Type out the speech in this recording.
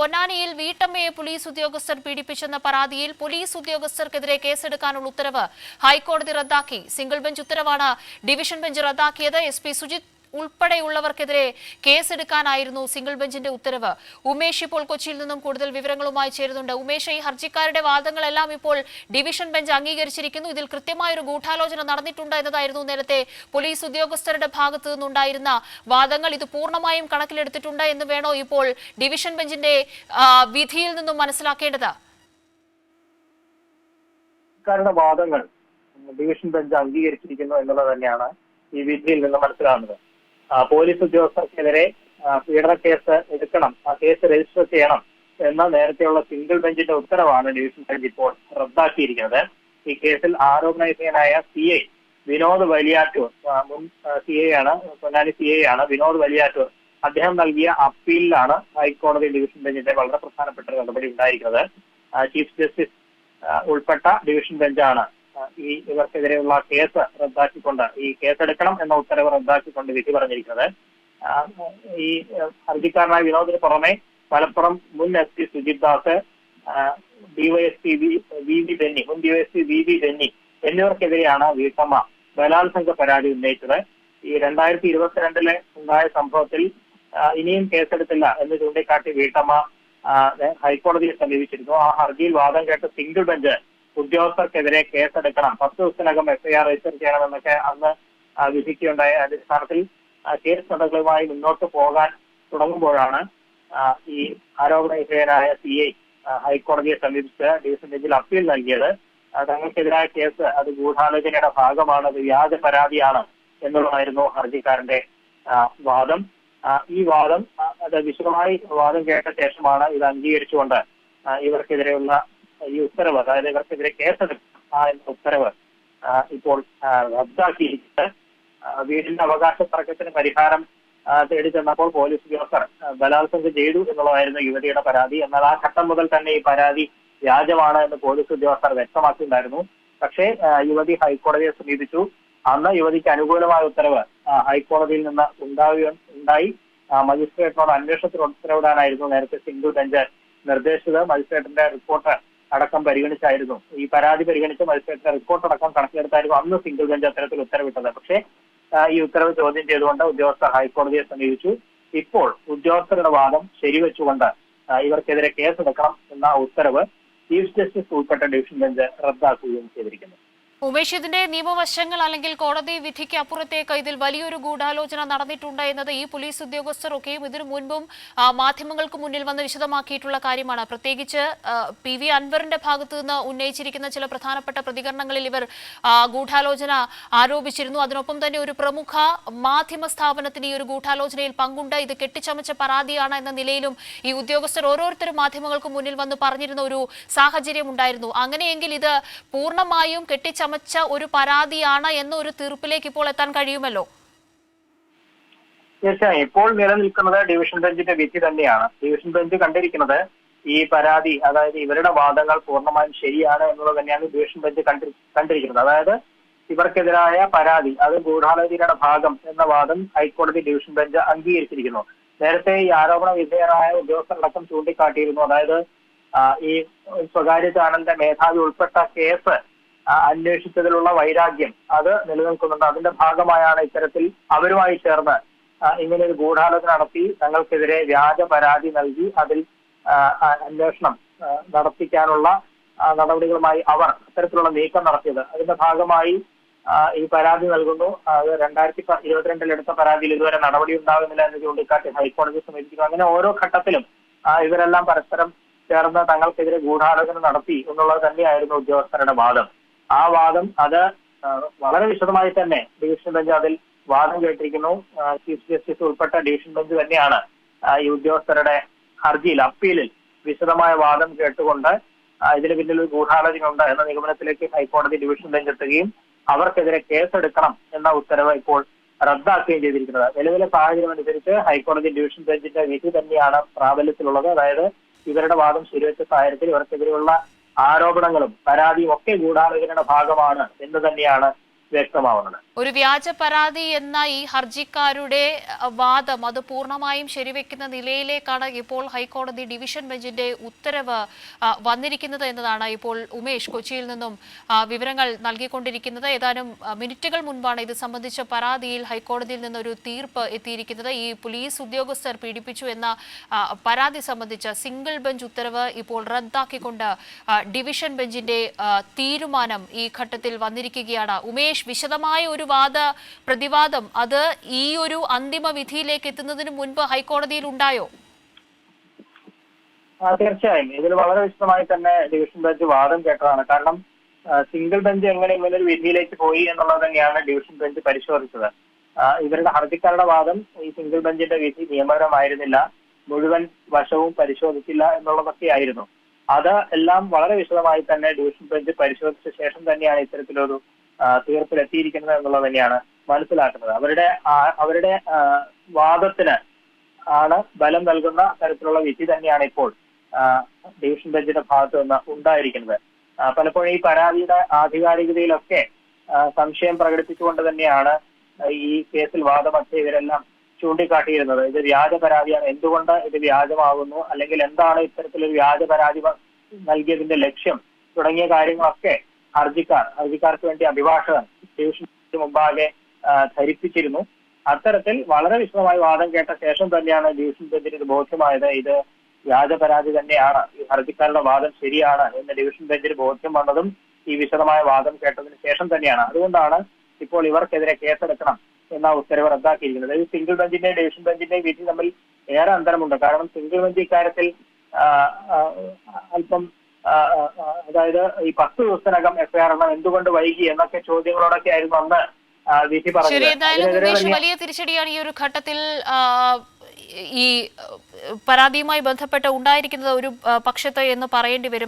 പൊന്നാനിയിൽ വീട്ടമ്മയെ പോലീസ് ഉദ്യോഗസ്ഥർ പീഡിപ്പിച്ചെന്ന പരാതിയിൽ പോലീസ് ഉദ്യോഗസ്ഥർക്കെതിരെ കേസെടുക്കാനുള്ള ഉത്തരവ് ഹൈക്കോടതി റദ്ദാക്കി. സിംഗിൾ ബെഞ്ച് ഉത്തരവാണ് ഡിവിഷൻ ബെഞ്ച് റദ്ദാക്കിയത്. SP സുജിത് ഉൾപ്പെടെയുള്ളവർക്കെതിരെ കേസെടുക്കാനായിരുന്നു സിംഗിൾ ബെഞ്ചിന്റെ ഉത്തരവ്. ഉമേഷ് ഇപ്പോൾ കൊച്ചിയിൽ നിന്നും കൂടുതൽ വിവരങ്ങളുമായി ചേരുന്നുണ്ട്. ഉമേഷ്, ഈ ഹർജിക്കാരുടെ വാദങ്ങളെല്ലാം ഇപ്പോൾ ഡിവിഷൻ ബെഞ്ച് അംഗീകരിച്ചിരിക്കുന്നു. ഇതിൽ കൃത്യമായൊരു ഗൂഢാലോചന നടന്നിട്ടുണ്ട് എന്നതായിരുന്നു നേരത്തെ പോലീസ് ഉദ്യോഗസ്ഥരുടെ ഭാഗത്തു നിന്നുണ്ടായിരുന്ന വാദങ്ങൾ. ഇത് പൂർണ്ണമായും കണക്കിലെടുത്തിട്ടുണ്ട് എന്ന് വേണോ ഇപ്പോൾ ഡിവിഷൻ ബെഞ്ചിന്റെ വിധിയിൽ നിന്നും മനസ്സിലാക്കേണ്ടത്? വാദങ്ങൾ ഡിവിഷൻ ബെഞ്ച് അംഗീകരിച്ചിരിക്കുന്നു എന്നുള്ളത് തന്നെയാണ് ഈ വിധിയിൽ നിന്ന് മനസ്സിലാകുന്നത്. പോലീസ് ഉദ്യോഗസ്ഥർക്കെതിരെ പീഡന കേസ് എടുക്കണം, ആ കേസ് രജിസ്റ്റർ ചെയ്യണം എന്ന നേരത്തെയുള്ള സിംഗിൾ ബെഞ്ചിന്റെ ഉത്തരവാണ് ഡിവിഷൻ ബെഞ്ച് ഇപ്പോൾ റദ്ദാക്കിയിരിക്കുന്നത്. ഈ കേസിൽ ആരോപണ വിധേയനായ CI വിനോദ് വലിയാറ്റൂർ, മുൻ CI ആണ്, പൊന്നാനി CI ആണ് വിനോദ് വലിയാറ്റൂർ, അദ്ദേഹം നൽകിയ അപ്പീലിലാണ് ഹൈക്കോടതി ഡിവിഷൻ ബെഞ്ചിന്റെ വളരെ പ്രധാനപ്പെട്ട നടപടി ഉണ്ടായിരിക്കുന്നത്. ചീഫ് ജസ്റ്റിസ് ഉൾപ്പെട്ട ഡിവിഷൻ ബെഞ്ചാണ് ഇവർക്കെതിരെയുള്ള കേസ് റദ്ദാക്കിക്കൊണ്ട്, ഈ കേസെടുക്കണം എന്ന ഉത്തരവ് റദ്ദാക്കിക്കൊണ്ട് വിധി പറഞ്ഞിരിക്കുന്നത്. ഈ ഹർജിക്കാരനായ വിനോദിന് പുറമെ മലപ്പുറം മുൻ SP Sujith Das, DYSP VV Benny, മുൻ DYSP VV ബെന്നി എന്നിവർക്കെതിരെയാണ് വീട്ടമ്മ ബലാത്സംഗ പരാതി ഉന്നയിച്ചത്. ഈ 2022 ഉണ്ടായ സംഭവത്തിൽ ഇനിയും കേസെടുത്തില്ല എന്ന് ചൂണ്ടിക്കാട്ടി വീട്ടമ്മ ഹൈക്കോടതിയെ സമീപിച്ചിരുന്നു. ആ ഹർജിയിൽ വാദം കേട്ട് സിംഗിൾ ബെഞ്ച് ഉദ്യോഗസ്ഥർക്കെതിരെ കേസെടുക്കണം, 10 ദിവസത്തിനകം FIR രജിസ്റ്റർ ചെയ്യണമെന്നൊക്കെ അന്ന് വിധിക്കുകയുണ്ടായ അടിസ്ഥാനത്തിൽ കേസ് നടപടികളുമായി മുന്നോട്ട് പോകാൻ തുടങ്ങുമ്പോഴാണ് ഈ ആരോപണ വിധേയനായ CI ഹൈക്കോടതിയെ സമീപിച്ച് ഡിവിഷൻ ബെഞ്ചിൽ അപ്പീൽ നൽകിയത്. തങ്ങൾക്കെതിരായ കേസ് അത് ഗൂഢാലോചനയുടെ ഭാഗമാണ്, അത് വ്യാജ പരാതിയാണ് എന്നുള്ളതായിരുന്നു ഹർജിക്കാരന്റെ വാദം. ഈ വാദം അത് വിശദമായി വാദം കേട്ട ശേഷമാണ് ഇത് അംഗീകരിച്ചുകൊണ്ട് ഇവർക്കെതിരെയുള്ള ഈ ഉത്തരവ്, അതായത് ഇവർക്കെതിരെ കേസെടുക്കുക എന്ന ഉത്തരവ് ഇപ്പോൾ റദ്ദാക്കിയിരിക്കുന്നത്. വീടിന്റെ അവകാശ തർക്കത്തിന് പരിഹാരം തേടി ചെന്നപ്പോൾ പോലീസ് ഉദ്യോഗസ്ഥർ ബലാത്സംഗം ചെയ്തു എന്നുള്ളതായിരുന്നു യുവതിയുടെ പരാതി. എന്നാൽ ആ ഘട്ടം മുതൽ തന്നെ ഈ പരാതി വ്യാജമാണ് എന്ന് പോലീസ് ഉദ്യോഗസ്ഥർ വ്യക്തമാക്കിയിട്ടുണ്ടായിരുന്നു. പക്ഷേ യുവതി ഹൈക്കോടതിയെ സമീപിച്ചു. അന്ന് യുവതിക്ക് അനുകൂലമായ ഉത്തരവ് ഹൈക്കോടതിയിൽ നിന്ന് ഉണ്ടായി. മജിസ്ട്രേറ്റിനോട് അന്വേഷണത്തിന് ഉത്തരവിടാനായിരുന്നു നേരത്തെ സിംഗിൾ ബെഞ്ച് നിർദ്ദേശിച്ചത്. മജിസ്ട്രേറ്റിന്റെ റിപ്പോർട്ട് അടക്കം പരിഗണിച്ചായിരുന്നു, ഈ പരാതി പരിഗണിച്ച് മജിസ്ട്രേറ്റിന്റെ റിപ്പോർട്ട് അടക്കം കണക്കിലെടുത്തായിരുന്നു അന്ന് സിംഗിൾ ബെഞ്ച് അത്തരത്തിൽ ഉത്തരവിട്ടത്. പക്ഷേ ഈ ഉത്തരവ് ചോദ്യം ചെയ്തുകൊണ്ട് ഉദ്യോഗസ്ഥർ ഹൈക്കോടതിയെ സമീപിച്ചു. ഇപ്പോൾ ഉദ്യോഗസ്ഥരുടെ വാദം ശരിവെച്ചുകൊണ്ട് ഇവർക്കെതിരെ കേസെടുക്കണം എന്ന ഉത്തരവ് ചീഫ് ജസ്റ്റിസ് ഉൾപ്പെട്ട ഡിവിഷൻ ബെഞ്ച് റദ്ദാക്കുകയും ചെയ്തിരിക്കുന്നു. ഉമേഷ്, ഇതിന്റെ നിയമവശങ്ങൾ അല്ലെങ്കിൽ കോടതി വിധിക്ക് അപ്പുറത്തേക്ക് ഇതിൽ വലിയൊരു ഗൂഢാലോചന നടന്നിട്ടുണ്ട് എന്നത് ഈ പോലീസ് ഉദ്യോഗസ്ഥരൊക്കെയും ഇതിനു മുൻപും മാധ്യമങ്ങൾക്ക് മുന്നിൽ വന്ന് വിശദമാക്കിയിട്ടുള്ള കാര്യമാണ്. പ്രത്യേകിച്ച് PV അൻവറിന്റെ ഭാഗത്തു നിന്ന് ഉന്നയിച്ചിരിക്കുന്ന ചില പ്രധാനപ്പെട്ട പ്രതികരണങ്ങളിൽ ഇവർ ഗൂഢാലോചന ആരോപിച്ചിരുന്നു. അതിനൊപ്പം തന്നെ ഒരു പ്രമുഖ മാധ്യമ സ്ഥാപനത്തിന് ഈ ഒരു ഗൂഢാലോചനയിൽ പങ്കുണ്ട്, ഇത് കെട്ടിച്ചമച്ച പരാതിയാണ് എന്ന നിലയിലും ഈ ഉദ്യോഗസ്ഥർ ഓരോരുത്തരും മാധ്യമങ്ങൾക്ക് മുന്നിൽ വന്ന് പറഞ്ഞിരുന്ന ഒരു സാഹചര്യം ഉണ്ടായിരുന്നു. അങ്ങനെയെങ്കിൽ ഇത് പൂർണ്ണമായും കെട്ടിച്ചമച്ച ഒരു പരാതിയാണ് എന്നൊരു തീർപ്പിലേക്ക് ഇപ്പോൾ എത്താൻ കഴിയുമല്ലോ. തീർച്ചയായും ഇപ്പോൾ നിലനിൽക്കുന്നത് ഡിവിഷൻ ബെഞ്ചിന്റെ വിധി തന്നെയാണ്. ഡിവിഷൻ ബെഞ്ച് കണ്ടിരിക്കുന്നത് ഈ പരാതി, അതായത് ഇവരുടെ വാദങ്ങൾ പൂർണ്ണമായും ശരിയാണ് എന്നുള്ളത് തന്നെയാണ് ഡിവിഷൻ ബെഞ്ച് കണ്ടിരിക്കുന്നത്. അതായത് ഇവർക്കെതിരായ പരാതി അത് ഗൂഢാലോചനയുടെ ഭാഗം എന്ന വാദം ഹൈക്കോടതി ഡിവിഷൻ ബെഞ്ച് അംഗീകരിച്ചിരിക്കുന്നു. നേരത്തെ ഈ ആരോപണ വിധേയനായ ഉദ്യോഗസ്ഥരടക്കം ചൂണ്ടിക്കാട്ടിയിരുന്നു, അതായത് ഈ സ്വകാര്യ ചാനലിന്റെ മേധാവി ഉൾപ്പെട്ട കേസ് അന്വേഷിച്ചതിലുള്ള വൈരാഗ്യം അത് നിലനിൽക്കുന്നുണ്ട്. അതിന്റെ ഭാഗമായാണ് ഇത്തരത്തിൽ അവരുമായി ചേർന്ന് ഇങ്ങനെ ഒരു ഗൂഢാലോചന നടത്തി തങ്ങൾക്കെതിരെ വ്യാജ പരാതി നൽകി അതിൽ അന്വേഷണം നടത്തിക്കാനുള്ള നടപടികളുമായി അവർ അത്തരത്തിലുള്ള നീക്കം നടത്തിയത്. അതിന്റെ ഭാഗമായി ഈ പരാതി നൽകുന്നു. അത് 2022 എടുത്ത പരാതിയിൽ ഇതുവരെ നടപടി ഉണ്ടാകുന്നില്ല എന്ന് ചൂണ്ടിക്കാട്ടി ഹൈക്കോടതിയെ സമീപിക്കുന്നു. അങ്ങനെ ഓരോ ഘട്ടത്തിലും ഇവരെല്ലാം പരസ്പരം ചേർന്ന് തങ്ങൾക്കെതിരെ ഗൂഢാലോചന നടത്തി എന്നുള്ളത് തന്നെയായിരുന്നു ഉദ്യോഗസ്ഥരുടെ വാദം. ആ വാദം അത് വളരെ വിശദമായി തന്നെ ഡിവിഷൻ ബെഞ്ച് അതിൽ വാദം കേട്ടിരിക്കുന്നു. ചീഫ് ജസ്റ്റിസ് ഉൾപ്പെട്ട ഡിവിഷൻ ബെഞ്ച് തന്നെയാണ് ഈ ഉദ്യോഗസ്ഥരുടെ ഹർജിയിൽ അപ്പീലിൽ വിശദമായ വാദം കേട്ടുകൊണ്ട് ഇതിന് പിന്നിൽ ഒരു ഗൂഢാലോചന ഉണ്ട് എന്ന നിഗമനത്തിലേക്ക് ഹൈക്കോടതി ഡിവിഷൻ ബെഞ്ച് എത്തുകയും അവർക്കെതിരെ കേസെടുക്കണം എന്ന ഉത്തരവ് ഇപ്പോൾ റദ്ദാക്കുകയും ചെയ്തിരിക്കുന്നത്. നിലവിലെ സാഹചര്യം അനുസരിച്ച് ഹൈക്കോടതി ഡിവിഷൻ ബെഞ്ചിന്റെ വിധി തന്നെയാണ് പ്രാബല്യത്തിലുള്ളത്. അതായത് ഇവരുടെ വാദം ശരിവെച്ച സാഹചര്യത്തിൽ ഇവർക്കെതിരെയുള്ള ആരോപണങ്ങളും പരാതിയും ഒക്കെ ഗൂഢാലോചനയുടെ ഭാഗമാണ് എന്ന് തന്നെയാണ് വ്യക്തമാവുന്നത്. ഒരു വ്യാജ പരാതി എന്ന ഈ ഹർജിക്കാരുടെ വാദം അത് പൂർണ്ണമായും ശരിവെക്കുന്ന നിലയിലേക്കാണ് ഇപ്പോൾ ഹൈക്കോടതി ഡിവിഷൻ ബെഞ്ചിന്റെ ഉത്തരവ് വന്നിരിക്കുന്നത് എന്നതാണ് ഇപ്പോൾ ഉമേഷ് കൊച്ചിയിൽ നിന്നും വിവരങ്ങൾ നൽകിക്കൊണ്ടിരിക്കുന്നത്. ഏതാനും മിനിറ്റുകൾ മുൻപാണ് ഇത് സംബന്ധിച്ച പരാതിയിൽ ഹൈക്കോടതിയിൽ നിന്നൊരു തീർപ്പ് എത്തിയിരിക്കുന്നത്. ഈ പോലീസ് ഉദ്യോഗസ്ഥർ പീഡിപ്പിച്ചു എന്ന പരാതി സംബന്ധിച്ച സിംഗിൾ ബെഞ്ച് ഉത്തരവ് ഇപ്പോൾ റദ്ദാക്കിക്കൊണ്ട് ഡിവിഷൻ ബെഞ്ചിന്റെ തീരുമാനം ഈ ഘട്ടത്തിൽ വന്നിരിക്കുകയാണ്. ഉമേഷ്, വിശദമായ ഒരു പ്രതിവാദം അത് ഈ ഒരു അന്തിമ വിധിയിലേക്ക് എത്തുന്നതിന് മുൻപ് ഹൈക്കോടതിയിൽ ഉണ്ടായോ? തീർച്ചയായും ഇതിൽ വളരെ വിശദമായി തന്നെ ഡിവിഷൻ ബെഞ്ച് വാദം കേട്ടതാണ്. കാരണം സിംഗിൾ ബെഞ്ച് എങ്ങനെ ഇങ്ങനൊരു വിധിയിലേക്ക് പോയി എന്നുള്ളത് തന്നെയാണ് ഡിവിഷൻ ബെഞ്ച് പരിശോധിച്ചത്. ഇവരുടെ ഹർജിക്കാരുടെ വാദം ഈ സിംഗിൾ ബെഞ്ചിന്റെ വിധി നിയമപരമായിരുന്നില്ല, മുഴുവൻ വശവും പരിശോധിച്ചില്ല എന്നുള്ളതൊക്കെയായിരുന്നു. അത് എല്ലാം വളരെ വിശദമായി തന്നെ ഡിവിഷൻ ബെഞ്ച് പരിശോധിച്ച ശേഷം തന്നെയാണ് ഇത്തരത്തിലൊരു തീർപ്പിലെത്തിയിരിക്കുന്നത് എന്നുള്ളത് തന്നെയാണ് മനസ്സിലാക്കുന്നത്. അവരുടെ വാദത്തിന് ആണ് ബലം നൽകുന്ന തരത്തിലുള്ള വിധി തന്നെയാണ് ഇപ്പോൾ ഡിവിഷൻ ബെഞ്ചിന്റെ ഭാഗത്ത് നിന്ന് ഉണ്ടായിരിക്കുന്നത്. പലപ്പോഴും ഈ പരാതിയുടെ ആധികാരികതയിലൊക്കെ സംശയം പ്രകടിപ്പിച്ചുകൊണ്ട് തന്നെയാണ് ഈ കേസിൽ വാദമധ്യേ ഇവരെല്ലാം ചൂണ്ടിക്കാട്ടിയിരുന്നത്. ഇത് വ്യാജ പരാതിയാണ്, എന്തുകൊണ്ട് ഇത് വ്യാജമാകുന്നു, അല്ലെങ്കിൽ എന്താണ് ഇത്തരത്തിലൊരു വ്യാജ പരാതി നൽകിയതിന്റെ ലക്ഷ്യം തുടങ്ങിയ കാര്യങ്ങളൊക്കെ ഹർജിക്കാർക്ക് വേണ്ടി അഭിഭാഷകൻ ഡിവിഷൻ മുമ്പാകെ ധരിപ്പിച്ചിരുന്നു. അത്തരത്തിൽ വളരെ വിശദമായി വാദം കേട്ട ശേഷം തന്നെയാണ് ഡിവിഷൻ ബെഞ്ചിന് ഇത് ബോധ്യമായത്. ഇത് വ്യാജ പരാതി തന്നെയാണ്, ഈ ഹർജിക്കാരുടെ വാദം ശരിയാണ് എന്ന് ഡിവിഷൻ ബെഞ്ചിന് ബോധ്യം വന്നതും ഈ വിശദമായ വാദം കേട്ടതിന് ശേഷം തന്നെയാണ്. അതുകൊണ്ടാണ് ഇപ്പോൾ ഇവർക്കെതിരെ കേസെടുക്കണം എന്ന ഉത്തരവ് റദ്ദാക്കിയിരിക്കുന്നത്. ഈ സിംഗിൾ ബെഞ്ചിന്റെയും ഡിവിഷൻ ബെഞ്ചിന്റെയും വിധി തമ്മിൽ ഏറെ അന്തരമുണ്ട്. കാരണം സിംഗിൾ ബെഞ്ച് ഇക്കാര്യത്തിൽ അല്പം അതായത് ഈ 10 ദിവസത്തിനകം എഫ്ഐആർ എണ്ണം എന്തുകൊണ്ട് വൈകി എന്നൊക്കെ ചോദ്യങ്ങളോടൊക്കെ ആയിരുന്നു അന്ന് വിധി പറഞ്ഞത്. വലിയ തിരിച്ചടിയാണ് ഈ ഒരു ഘട്ടത്തിൽ ഈ പരാതിയുമായി ബന്ധപ്പെട്ട് ഉണ്ടായിരിക്കുന്നത് ഒരു പക്ഷത്ത് എന്ന് പറയേണ്ടി വരും.